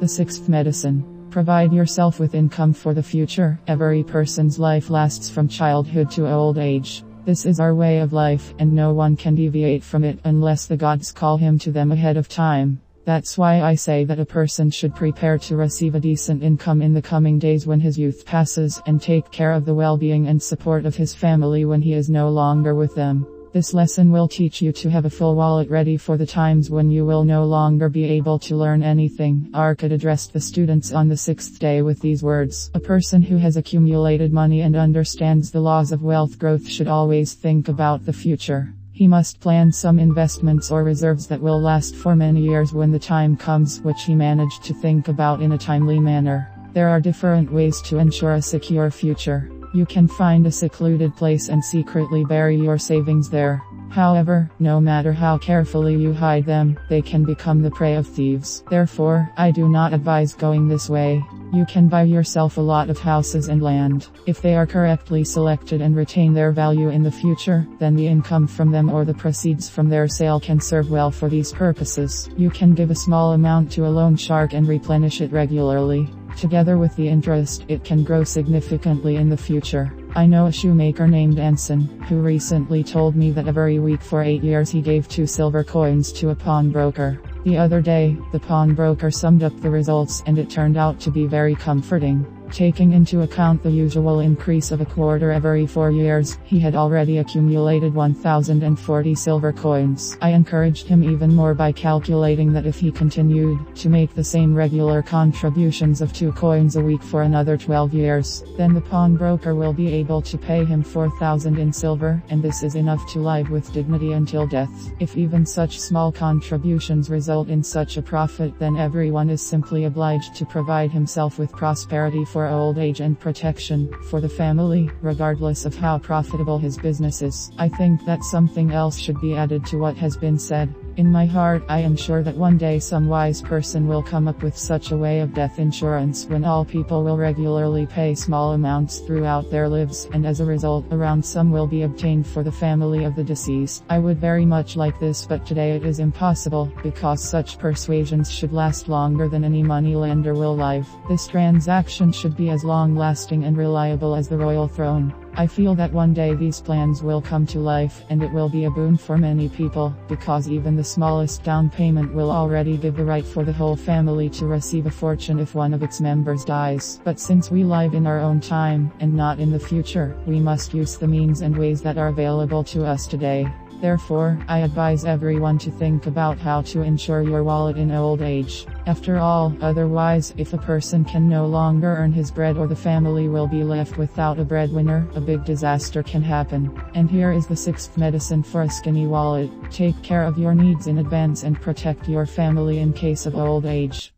The sixth medicine. Provide yourself with income for the future. Every person's life lasts from childhood to old age. This is our way of life, and no one can deviate from it unless the gods call him to them ahead of time. That's why I say that a person should prepare to receive a decent income in the coming days when his youth passes, and take care of the well-being and support of his family when he is no longer with them. This lesson will teach you to have a full wallet ready for the times when you will no longer be able to learn anything. Arkad addressed the students on the sixth day with these words: a person who has accumulated money and understands the laws of wealth growth should always think about the future. He must plan some investments or reserves that will last for many years when the time comes, which he managed to think about in a timely manner. There are different ways to ensure a secure future. You can find a secluded place and secretly bury your savings there. However, no matter how carefully you hide them, they can become the prey of thieves. Therefore, I do not advise going this way. You can buy yourself a lot of houses and land. If they are correctly selected and retain their value in the future, then the income from them or the proceeds from their sale can serve well for these purposes. You can give a small amount to a loan shark and replenish it regularly. Together with the interest, it can grow significantly in the future. I know a shoemaker named Anson, who recently told me that every week for 8 years he gave 2 silver coins to a pawnbroker. The other day, the pawnbroker summed up the results and it turned out to be very comforting. Taking into account the usual increase of a quarter every 4 years, he had already accumulated 1,040 silver coins. I encouraged him even more by calculating that if he continued to make the same regular contributions of 2 coins a week for another 12 years, then the pawnbroker will be able to pay him 4,000 in silver, and this is enough to live with dignity until death. If even such small contributions result in such a profit, then everyone is simply obliged to provide himself with prosperity for old age and protection for the family, regardless of how profitable his business is. I think that something else should be added to what has been said. In my heart, I am sure that one day some wise person will come up with such a way of death insurance when all people will regularly pay small amounts throughout their lives, and as a result, a round sum will be obtained for the family of the deceased. I would very much like this, but today it is impossible, because such persuasions should last longer than any moneylender will live. This transaction should be as long-lasting and reliable as the royal throne. I feel that one day these plans will come to life, and it will be a boon for many people, because even the smallest down payment will already give the right for the whole family to receive a fortune if one of its members dies. But since we live in our own time, and not in the future, we must use the means and ways that are available to us today. Therefore, I advise everyone to think about how to insure your wallet in old age. After all, otherwise, if a person can no longer earn his bread or the family will be left without a breadwinner, a big disaster can happen. And here is the sixth medicine for a skinny wallet. Take care of your needs in advance and protect your family in case of old age.